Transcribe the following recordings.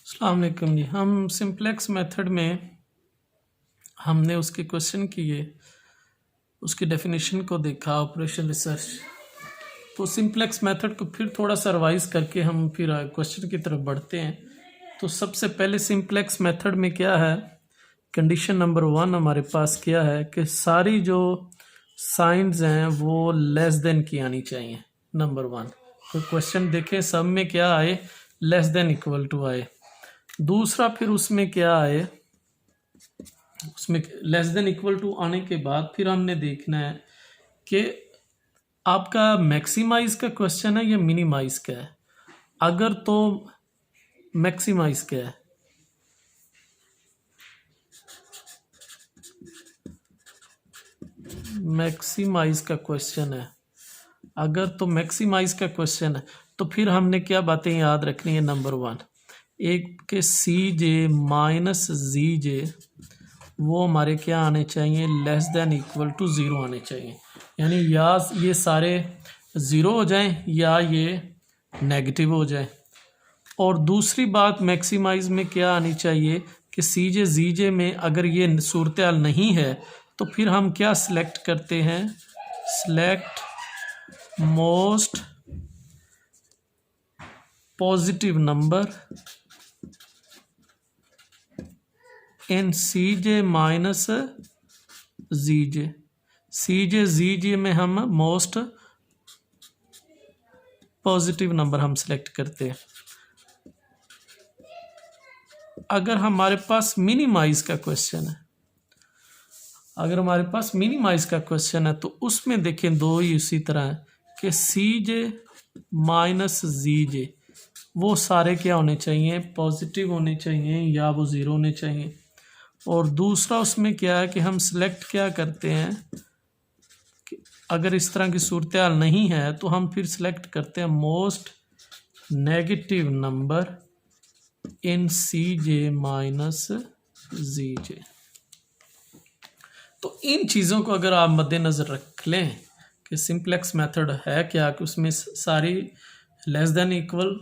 अस्सलाम वालेकुम जी। हम सिंप्लेक्स मेथड में हमने उसके क्वेश्चन किए, उसकी डेफिनेशन को देखा, ऑपरेशन रिसर्च। तो सिंप्लेक्स मेथड को फिर थोड़ा सा रिवाइज करके हम फिर क्वेश्चन की तरफ बढ़ते हैं। तो सबसे पहले सिंप्लेक्स मेथड में क्या है, कंडीशन नंबर 1 हमारे पास क्या है कि सारी जो साइंस हैं वो लेस देन की आनी चाहिए, नंबर 1। तो क्वेश्चन देखें, सब में क्या आए, लेस देन इक्वल टू आए। दूसरा फिर उसमें क्या आए, उसमें लेस देन इक्वल टू आने के बाद फिर हमने देखना है कि आपका मैक्सिमाइज का क्वेश्चन है या मिनिमाइज का है। अगर तो मैक्सिमाइज का है, मैक्सिमाइज का क्वेश्चन है, अगर तो मैक्सिमाइज का क्वेश्चन है तो फिर हमने क्या बातें याद रखनी है। नंबर 1, एक के सी जे माइनस जी जे वो हमारे क्या आने चाहिए, लेस देन इक्वल टू 0 आने चाहिए। यानी या ये सारे 0 हो जाएं या ये नेगेटिव हो जाए। और दूसरी बात मैक्सिमाइज में क्या आनी चाहिए कि सी जे जी जे में अगर ये सूरत हाल नहीं है तो फिर हम क्या सिलेक्ट करते हैं, select most positive number in C J minus G J. C J G J में हम मोस्ट पॉजिटिव नंबर हम सिलेक्ट करते हैं। अगर हमारे पास मिनिमाइज का क्वेश्चन है, अगर हमारे पास मिनिमाइज का क्वेश्चन है तो उसमें देखें दो ही उसी तरह है कि सी जे माइनस जी जे वो सारे क्या होने चाहिए, पॉजिटिव होने चाहिए या वो 0 होने चाहिए। और दूसरा उसमें क्या है कि हम सिलेक्ट क्या करते हैं कि अगर इस तरह की सूरत हाल नहीं है तो हम फिर सिलेक्ट करते हैं most negative number in C J minus G J. तो इन चीज़ों को अगर आप मद्देनज़र रख लें कि सिंप्लेक्स मेथड है क्या, कि उसमें सारी लेस देन इक्वल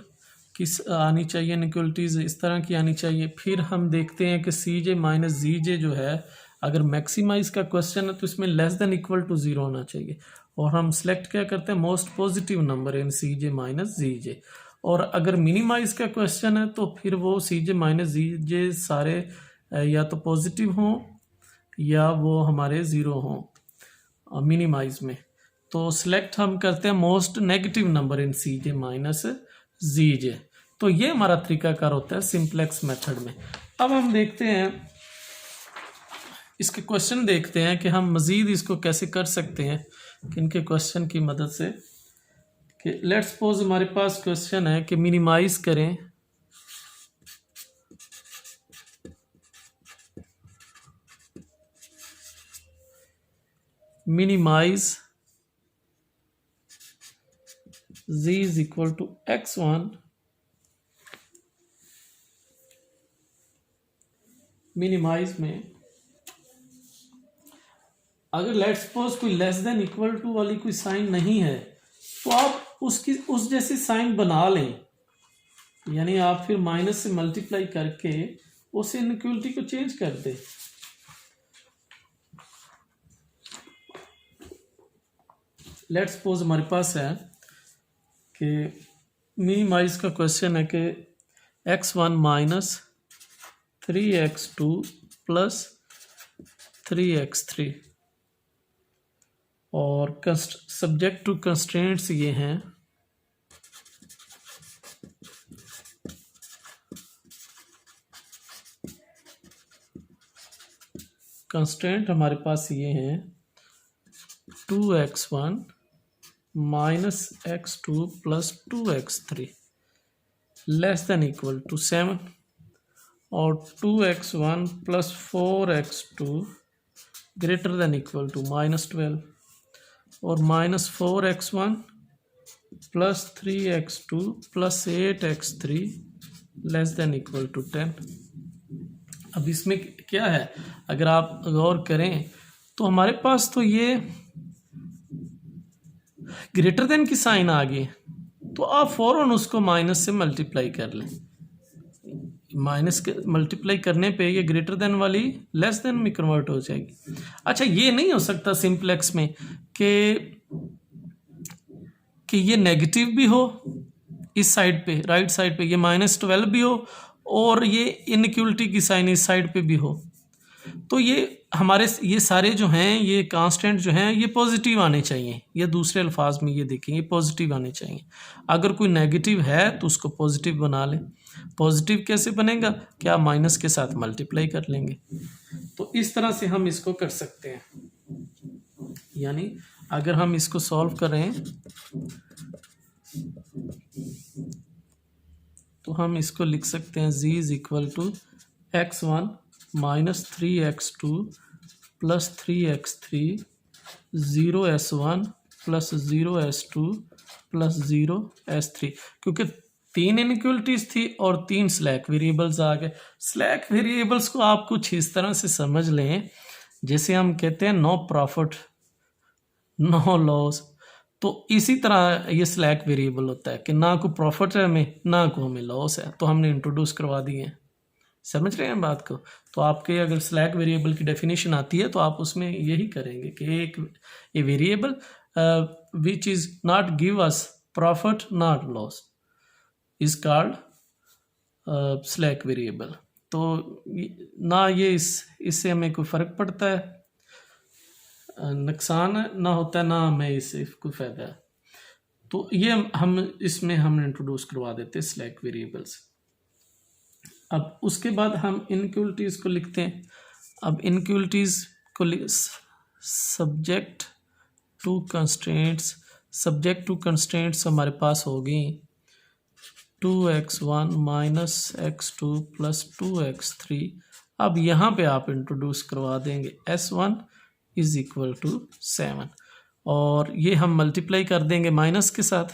की आनी चाहिए, इनइक्वलिटीज़ इस तरह की आनी चाहिए। फिर हम देखते हैं कि सी जे माइनस जी जे जो है, अगर मैक्सिमाइज का क्वेश्चन है तो इसमें लेस देन इक्वल टू 0 होना चाहिए। और हम सिलेक्ट क्या करते हैं, most positive number in C J minus G J. और अगर मिनिमाइज का क्वेश्चन है तो फिर वो सी जे माइनस जी जे सारे या तो पॉजिटिव हों या वो हमारे 0 हों मिनिमाइज में। तो सिलेक्ट हम करते हैं most negative number in C J minus G J. तो ये हमारा तरीकाकार होता है सिंप्लेक्स मेथड में। अब हम देखते हैं इसके क्वेश्चन, देखते हैं कि हम मज़ीद इसको कैसे कर सकते हैं, किनके क्वेश्चन की मदद से। कि लेट्स सपोज हमारे पास क्वेश्चन है कि मिनिमाइज करें minimize z is equal to x1 minimize में अगर लेट्स सपोज कोई लेस देन इक्वल टू वाली कोई साइन नहीं है तो आप उसकी उस जैसी साइन बना लें। यानी आप फिर माइनस से मल्टीप्लाई करके उस इनइक्वलिटी को चेंज कर दें। लेट्स सपोज हमारे पास है कि मिनिमाइज का क्वेश्चन है कि x1 minus 3x2 plus 3x3 और सब्जेक्ट टू कंस्ट्रेंट्स ये हैं कंस्ट्रेंट हमारे पास ये हैं 2x1 minus x2 plus 2x3 less than equal to 7 और 2x1 plus 4x2 greater than equal to minus 12 और minus 4x1 plus 3x2 plus 8x3 less than equal to 10। अब इसमें क्या है, अगर आप गौर करें तो हमारे पास तो ये ग्रेटर देन की साइन आ गई, तो आप फौरन उसको माइनस से मल्टीप्लाई कर लें। माइनस के मल्टीप्लाई करने पे ये ग्रेटर देन वाली लेस देन में कन्वर्ट हो जाएगी। अच्छा, ये नहीं हो सकता सिंप्लेक्स में कि ये नेगेटिव भी हो इस साइड पे, राइट साइड पे ये -12 भी हो और ये इनइक्वलिटी की साइन इस साइड पे भी हो। तो ये सारे जो हैं ये कांस्टेंट जो हैं ये पॉजिटिव आने चाहिए, ये दूसरे अल्फाज में ये देखें ये पॉजिटिव आने चाहिए। अगर कोई नेगेटिव है तो उसको पॉजिटिव बना लें। पॉजिटिव कैसे बनेगा, क्या माइनस के साथ मल्टीप्लाई कर लेंगे। तो इस तरह से हम इसको कर सकते हैं। यानी अगर हम इसको सॉल्व करें तो हम इसको लिख सकते हैं z is equal to x1 minus 3x2 plus 3x3 0s1 plus 0s2 plus 0s3, क्योंकि 3 इनइक्वलिटीज थी और 3 स्लैक वेरिएबल्स आ गए। स्लैक वेरिएबल्स को आप कुछ इस तरह से समझ लें जैसे हम कहते हैं नो प्रॉफिट नो लॉस। तो इसी तरह ये स्लैक वेरिएबल होता है कि ना को प्रॉफिट है हमें ना को हमें लॉस है, तो हमने इंट्रोड्यूस करवा दिए हैं। समझ रहे हैं बात को। तो आपके अगर स्लैक वेरिएबल की डेफिनेशन आती है तो आप उसमें यही करेंगे कि एक a variable which is not give us profit not loss is called slack variable. तो ना ये इससे हमें कोई फ़र्क पड़ता है, नुकसान ना होता है, ना हमें इससे कोई फ़ायदा है। तो ये हम इसमें हम इंट्रोड्यूस करवा देते हैं स्लैक वेरिएबल्स। अब उसके बाद हम इनइक्वलिटीज़ को लिखते हैं। अब इनइक्वलिटीज़ को सब्जेक्ट टू कंस्ट्रेंट्स हमारे पास होगी 2x1 minus x2 plus 2x3। अब यहाँ पे आप इंट्रोड्यूस करवा देंगे s1 इज इक्वल टू 7 और ये हम मल्टीप्लाई कर देंगे माइनस के साथ,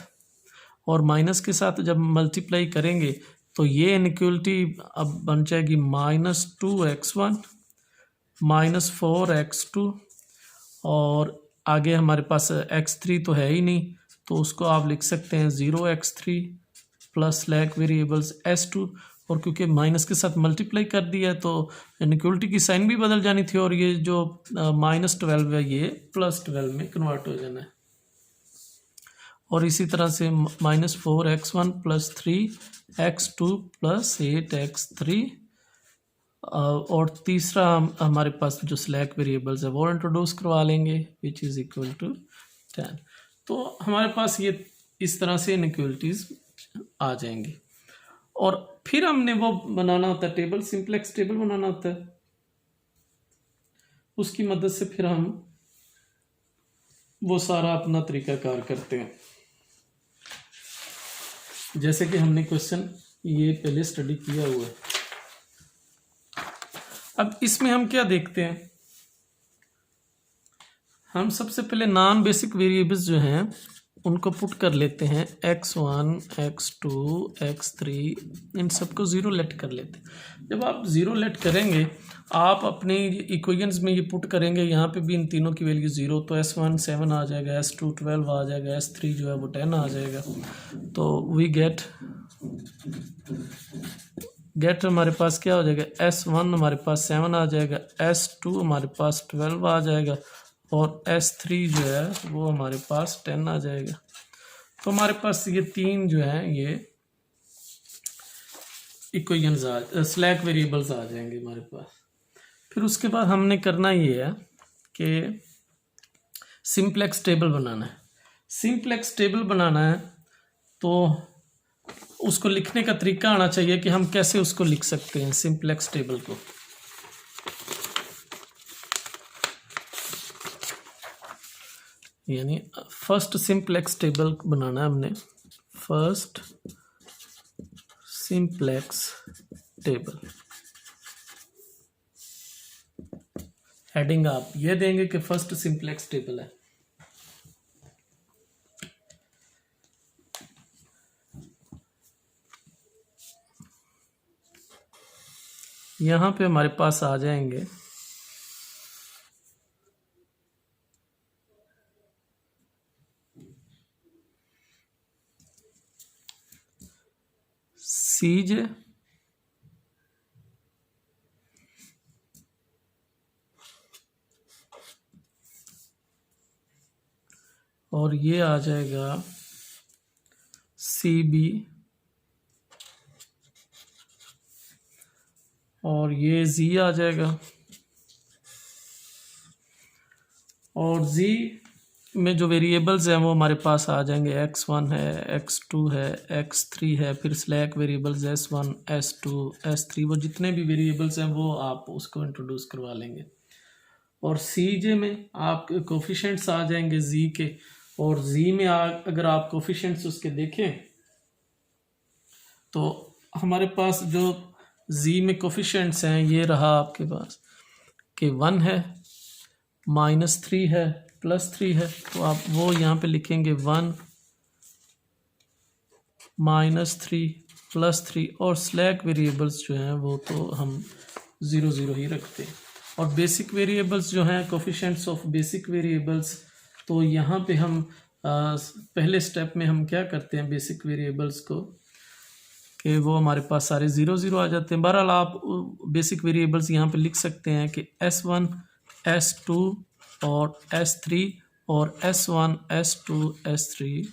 और माइनस के साथ जब मल्टीप्लाई करेंगे तो ये इनइक्वलिटी अब बन जाएगी -2x1 माइनस 4x2 और आगे हमारे पास x3 तो है ही नहीं, तो उसको आप लिख सकते हैं 0x3 plus slack variables s2, और क्योंकि माइनस के साथ मल्टीप्लाई कर दिया तो इनइक्वलिटी की साइन भी बदल जानी थी और ये जो -12 है ये +12 में कन्वर्ट हो जाना है। और इसी तरह से -4x1 plus 3x2 plus 8x3 और तीसरा हमारे पास जो स्लैक वेरिएबल्स है वो इंट्रोड्यूस करवा लेंगे विच इज़ इक्वल टू 10। तो हमारे पास ये इस तरह से इनइक्वलिटीज़ आ जाएंगी। और फिर हमने वो बनाना होता है टेबल, सिंप्लेक्स टेबल बनाना होता है। उसकी मदद से फिर हम वो सारा अपना तरीकाकार करते हैं। जैसे कि हमने क्वेश्चन ये पहले स्टडी किया हुआ है। अब इसमें हम क्या देखते हैं, हम सबसे पहले नॉन बेसिक वेरिएबल्स जो हैं उनको पुट कर लेते हैं, x1 x2 x3 इन सबको ज़ीरो लेट कर लेते हैं। जब आप ज़ीरो लेट करेंगे आप अपने इक्वेशंस में ये पुट करेंगे, यहाँ पे भी इन तीनों की वैल्यू 0, तो s1 7 आ जाएगा, s2 12 आ जाएगा, s3 जो है वो 10 आ जाएगा। तो वी गेट हमारे पास क्या हो जाएगा, s1 हमारे पास 7 आ जाएगा, s2 हमारे पास 12 आ जाएगा और s3 जो है वो हमारे पास 10 आ जाएगा। तो हमारे पास ये तीन जो है ये इक्वेशंस स्लैक वेरिएबल्स आ जाएंगे हमारे पास। फिर उसके बाद हमने करना ये है कि सिंप्लेक्स टेबल बनाना है। सिंप्लेक्स टेबल बनाना है तो उसको लिखने का तरीका आना चाहिए कि हम कैसे उसको लिख सकते हैं सिंप्लेक्स टेबल को। यानी फर्स्ट सिंप्लेक्स टेबल बनाना है हमने, फर्स्ट सिंप्लेक्स टेबल। हेडिंग आप ये देंगे कि फर्स्ट सिंप्लेक्स टेबल है। यहाँ पे हमारे पास आ जाएंगे सीज और ये आ जाएगा CB, और ये Z आ जाएगा। और Z में जो वेरिएबल्स हैं वो हमारे पास आ जाएंगे, x1 है, x2 है, x3 है, फिर slack variables s1, s2, s3, वो जितने भी वेरिएबल्स हैं वो आप उसको इंट्रोड्यूस करवा लेंगे। और Cj में आप कोफिशिएंट्स आ जाएंगे Z के, और Z में अगर आप कोफिशिएंट्स उसके देखें तो हमारे पास जो Z में कोफिशिएंट्स हैं ये रहा आपके पास कि 1 है, -3 है, +3 है, तो आप वो यहाँ पे लिखेंगे 1, -3, +3, और स्लैक वेरिएबल्स जो हैं वो तो हम 0 0 ही रखते हैं। और बेसिक वेरिएबल्स जो हैं, कोफिशिएंट्स ऑफ बेसिक वेरिएबल्स, तो यहाँ पे हम पहले स्टेप में हम क्या करते हैं बेसिक वेरिएबल्स को, कि वो हमारे पास सारे 0 0 आ जाते हैं। बहरहाल आप बेसिक वेरिएबल्स यहाँ पे लिख सकते हैं कि s1, s2 और s3 और s1, s2, s3।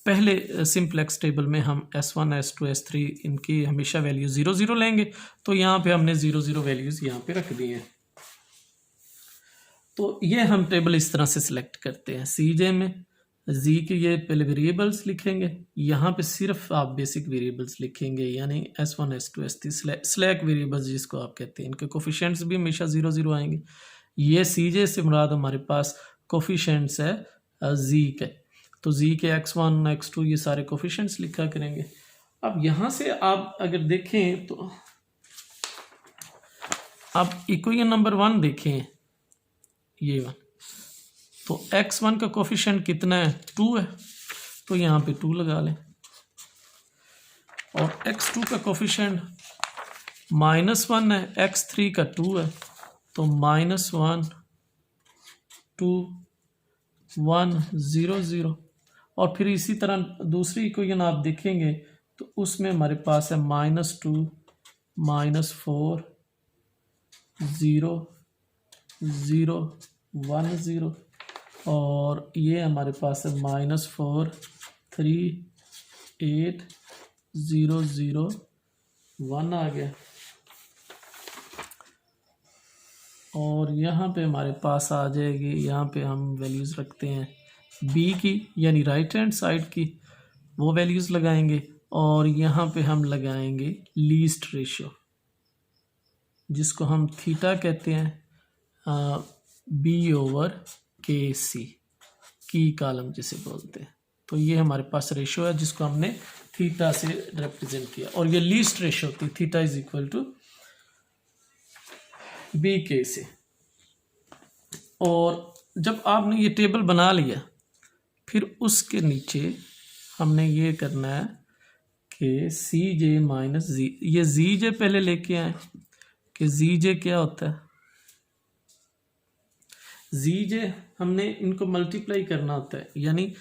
पहले सिंप्लेक्स टेबल में हम s1, s2, s3 इनकी हमेशा वैल्यू 0 0 लेंगे, तो यहाँ पे हमने 0 0 वैल्यूज़ यहाँ पे रख दी हैं। तो ये हम टेबल इस तरह से सिलेक्ट करते हैं। Cj में Z के ये पहले वेरिएबल्स लिखेंगे, यहाँ पे सिर्फ आप बेसिक वेरिएबल्स लिखेंगे, यानी s1, s2, s3 slack variables जिसको आप कहते हैं, इनके कोफिशिएंट्स भी हमेशा 0 0 आएंगे। ये Cj से मुराद हमारे पास कोफिशिएंट्स है Z के, तो Z के x1, x2 ये सारे कोफिशिएंट्स लिखा करेंगे। अब यहाँ से आप अगर देखें तो आप इक्वेशन नंबर 1 देखें, ये 1, तो x1 का कोफिशिएंट कितना है, 2 है, तो यहाँ पे 2 लगा लें। और x2 का कोफिशिएंट -1 है, x3 का 2 है, तो -1 2 1 0 0। और फिर इसी तरह दूसरी इक्वेशन आप देखेंगे तो उसमें हमारे पास है -2 -4 0 0 1 0, और ये हमारे पास है -4 3 8 0 0 1 आ गया। और यहाँ पे हमारे पास आ जाएगी, यहाँ पे हम वैल्यूज़ रखते हैं b की, यानी राइट हैंड साइड की, वो वैल्यूज़ लगाएंगे। और यहाँ पे हम लगाएंगे लीस्ट रेशियो, जिसको हम थीटा कहते हैं, b/kc, की कॉलम जिसे बोलते हैं। तो ये हमारे पास रेशियो है जिसको हमने थीटा से रिप्रेजेंट किया, और ये लीस्ट रेशियो होती है, theta is equal to bk से। और जब आपने ये टेबल बना लिया, फिर उसके नीचे हमने ये करना है कि Cj माइनस Z, ये Zj पहले लेके आए कि Zj क्या होता है। Zj हमने इनको मल्टीप्लाई करना होता है, यानी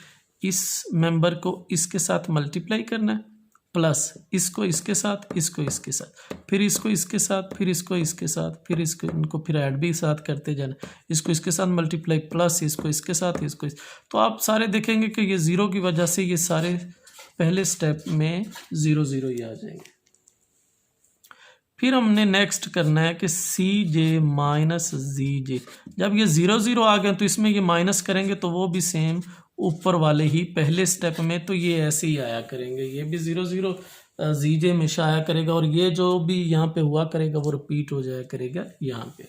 इस मेंबर को इसके साथ मल्टीप्लाई करना है, प्लस इसको इसके साथ, इसको इसके साथ, फिर इसको इसके साथ, फिर इसको इसके साथ, फिर इसको इनको फिर ऐड भी साथ करते जाना, इसको इसके साथ मल्टीप्लाई, प्लस इसको इसके साथ, इसको तो आप सारे देखेंगे कि ये 0 की वजह से ये सारे पहले स्टेप में 0 0 ही आ जाएंगे। फिर हमने नेक्स्ट करना है कि Cj माइनस Zj, जब ये 0 0 आ गए तो इसमें ये माइनस करेंगे तो वो भी सेम ऊपर वाले ही पहले स्टेप में, तो ये ऐसे ही आया करेंगे, ये भी 0 0 Zj हमेशा आया करेगा, और ये जो भी यहाँ पे हुआ करेगा वो रिपीट हो जाया करेगा यहाँ पे।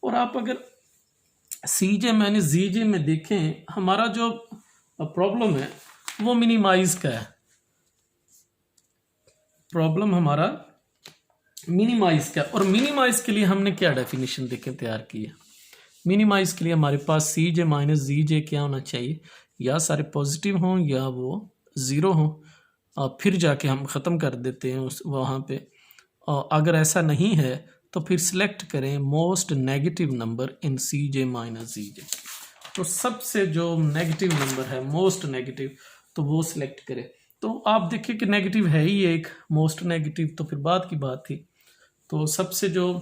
और आप अगर Cj माइनस Zj में देखें, हमारा जो प्रॉब्लम है वो मिनिमाइज का है, प्रॉब्लम हमारा मिनिमाइज का। और मिनिमाइज के लिए हमने क्या डेफिनेशन देखें तैयार की है। मिनिमाइज के लिए हमारे पास Cj माइनस Zj क्या होना चाहिए, या सारे पॉजिटिव हों या वो 0 हों, और फिर जाके हम ख़त्म कर देते हैं उस वहाँ पे। और अगर ऐसा नहीं है तो फिर सिलेक्ट करें मोस्ट नेगेटिव नंबर इन Cj माइनस Zj। तो सबसे जो नेगेटिव नंबर है, मोस्ट नेगेटिव, तो वो सिलेक्ट करें। तो आप देखिए कि नेगेटिव है ही एक, मोस्ट नेगेटिव तो फिर बाद की बात थी। तो सबसे जो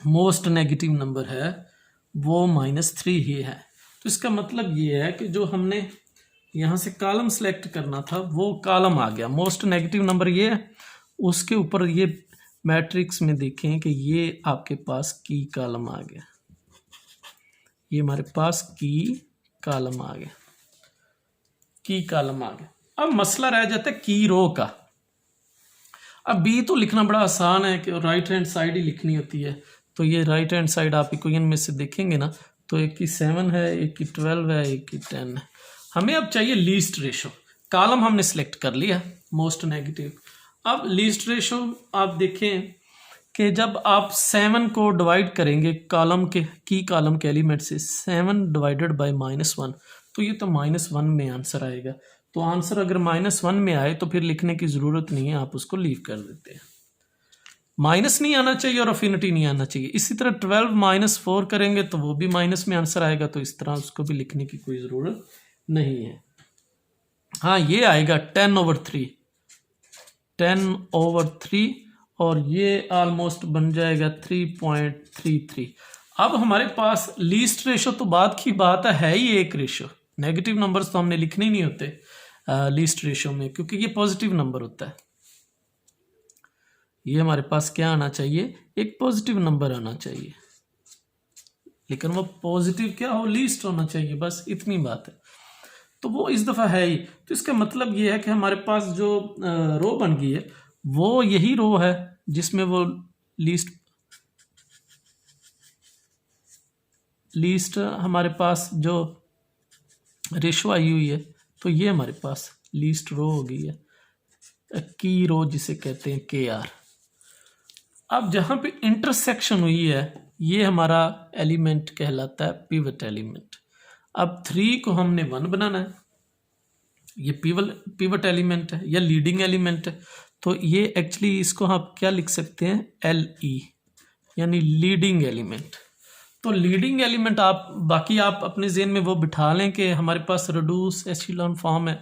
मोस्ट नेगेटिव नंबर है वो -3 ही है, तो इसका मतलब ये है कि जो हमने यहाँ से कॉलम सेलेक्ट करना था वो कॉलम आ गया। मोस्ट नेगेटिव नंबर ये है, उसके ऊपर ये मैट्रिक्स में देखें कि ये आपके पास की कॉलम आ गया, ये हमारे पास की कॉलम आ गया, की कॉलम आ गया। अब मसला रह जाता है की रो का। अब बी तो लिखना बड़ा आसान है कि राइट हैंड साइड ही लिखनी होती है, तो ये राइट हैंड साइड आप इक्वेशन में से देखेंगे ना, तो एक की 7 है, एक की 12 है, एक की 10 है। हमें अब चाहिए लीस्ट रेशो। कॉलम हमने सिलेक्ट कर लिया मोस्ट नेगेटिव। अब लीस्ट रेशो आप देखें कि जब आप 7 को डिवाइड करेंगे कॉलम के की कॉलम के एलिमेंट से, 7 डिवाइडेड बाय -1, तो ये तो -1 में आंसर आएगा। तो आंसर अगर -1 में आए तो फिर लिखने की ज़रूरत नहीं है, आप उसको लीव कर देते हैं। माइनस नहीं आना चाहिए और अफिनिटी नहीं आना चाहिए। इसी तरह 12 -4 करेंगे तो वो भी माइनस में आंसर आएगा, तो इस तरह उसको भी लिखने की कोई ज़रूरत नहीं है। हाँ, ये आएगा 10/3, 10/3, और ये ऑलमोस्ट बन जाएगा 3.33। अब हमारे पास लीस्ट रेशो तो बाद की बात है ही एक रेशो, नेगेटिव नंबर्स तो हमने लिखने ही नहीं होते लीस्ट रेशो में, क्योंकि ये पॉजिटिव नंबर होता है। ये हमारे पास क्या आना चाहिए, एक पॉजिटिव नंबर आना चाहिए, लेकिन वो पॉजिटिव क्या हो, लीस्ट होना चाहिए, बस इतनी बात है। तो वो इस दफ़ा है ही। तो इसका मतलब ये है कि हमारे पास जो रो बन गई है वो यही रो है जिसमें वो लीस्ट हमारे पास जो रेशो आई हुई है, तो ये हमारे पास लीस्ट रो हो गई है, की रो जिसे कहते हैं KR। अब जहाँ पे इंटरसेक्शन हुई है ये हमारा एलिमेंट कहलाता है पिवट एलिमेंट। अब 3 को हमने 1 बनाना है, ये पिवट एलिमेंट है या लीडिंग एलिमेंट है, तो ये एक्चुअली इसको आप क्या लिख सकते हैं, LE, यानी लीडिंग एलिमेंट। तो लीडिंग एलिमेंट बाकी आप अपने ज़हन में वो बिठा लें कि हमारे पास रिड्यूस एशेलॉन फॉर्म है,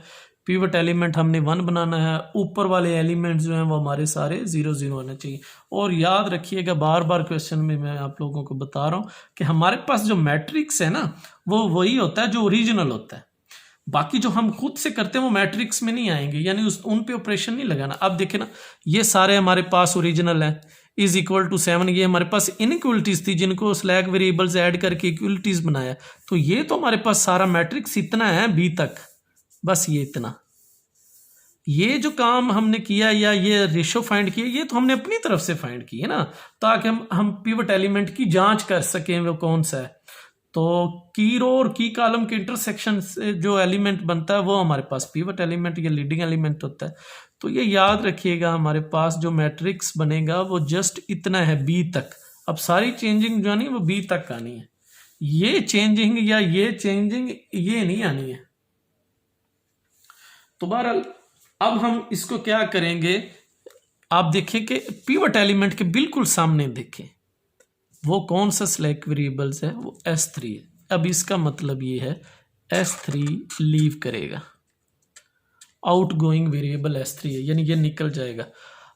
पिवट एलिमेंट हमने 1 बनाना है, ऊपर वाले एलिमेंट जो हैं वो हमारे सारे 0 0 होने चाहिए। और याद रखिएगा, बार बार क्वेश्चन में मैं आप लोगों को बता रहा हूँ कि हमारे पास जो मैट्रिक्स है ना वो वही होता है जो ओरिजिनल होता है। बाकी जो हम खुद से करते हैं वो मैट्रिक्स में नहीं आएंगे, यानी उन पे ऑपरेशन नहीं लगाना। अब देखें ना, ये सारे हमारे पास ओरिजिनल हैं, इज इक्वल टू 7, ये हमारे पास इनइक्वलिटीज थी जिनको स्लैग वेरिएबल्स ऐड करके इक्वलिटीज बनाया, तो ये तो हमारे पास सारा मैट्रिक्स इतना है बी तक, बस ये इतना। ये जो काम हमने किया या ये रेशो फाइंड किया, ये तो हमने अपनी तरफ से फाइंड किया ना, ताकि हम पिवट एलिमेंट की जांच कर सकें वो कौन सा है। तो की रो और की कॉलम के इंटरसेक्शन से जो एलिमेंट बनता है वो हमारे पास पिवट एलिमेंट या लीडिंग एलिमेंट होता है। तो ये याद रखिएगा, हमारे पास जो मैट्रिक्स बनेगा वो जस्ट इतना है बी तक। अब सारी चेंजिंग जो आनी है वो बी तक आनी है, ये चेंजिंग या ये चेंजिंग ये नहीं आनी है। तो बहरहाल अब हम इसको क्या करेंगे, आप देखें कि पिवट एलिमेंट के बिल्कुल सामने देखें वो कौन सा स्लैग वेरिएबल्स है, वो S3 है। अब इसका मतलब ये है S3 लीव करेगा, आउट गोइंग वेरिएबल S3 है, यानी ये निकल जाएगा।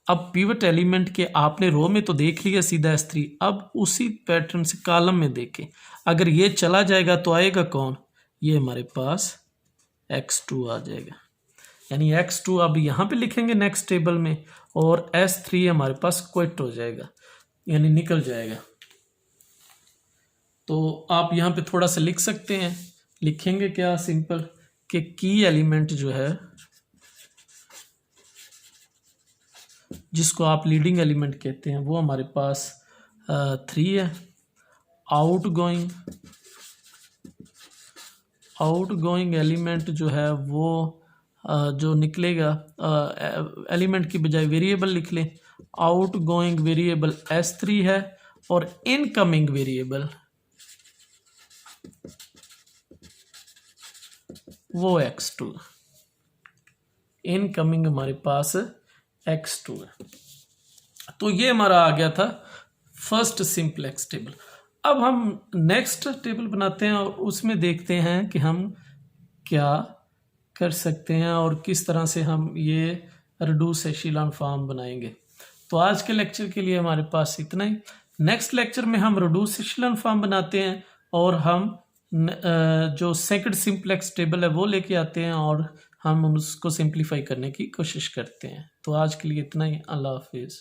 अब पिवट एलिमेंट के आपने रो में तो देख लिया सीधा S3, अब उसी पैटर्न से कॉलम में देखें, अगर ये चला जाएगा तो आएगा कौन, ये हमारे पास X2 आ जाएगा, यानी X2 अब यहाँ पे लिखेंगे नेक्स्ट टेबल में, और S3 हमारे पास क्विट हो जाएगा, यानी निकल जाएगा। तो आप यहाँ पे थोड़ा सा लिख सकते हैं, लिखेंगे क्या, सिंपल कि की एलिमेंट जो है जिसको आप लीडिंग एलिमेंट कहते हैं वो हमारे पास 3 है। आउटगोइंग एलिमेंट जो है वो जो निकलेगा, एलिमेंट की बजाय वेरिएबल लिख लें, आउटगोइंग वेरिएबल S3 है और इनकमिंग वेरिएबल वो X2, इनकमिंग हमारे पास X2 है। तो ये हमारा आ गया था फर्स्ट सिंपलेक्स टेबल। अब हम नेक्स्ट टेबल बनाते हैं और उसमें देखते हैं कि हम क्या कर सकते हैं और किस तरह से हम ये रिड्यूस एशेलॉन फॉर्म बनाएंगे। तो आज के लेक्चर के लिए हमारे पास इतना ही। नेक्स्ट लेक्चर में हम रिड्यूस एशेलॉन फॉर्म बनाते हैं और हम जो सेकंड सिंप्लेक्स टेबल है वो लेके आते हैं और हम उसको सिंप्लीफाई करने की कोशिश करते हैं। तो आज के लिए इतना ही। अल्लाह हाफिज़।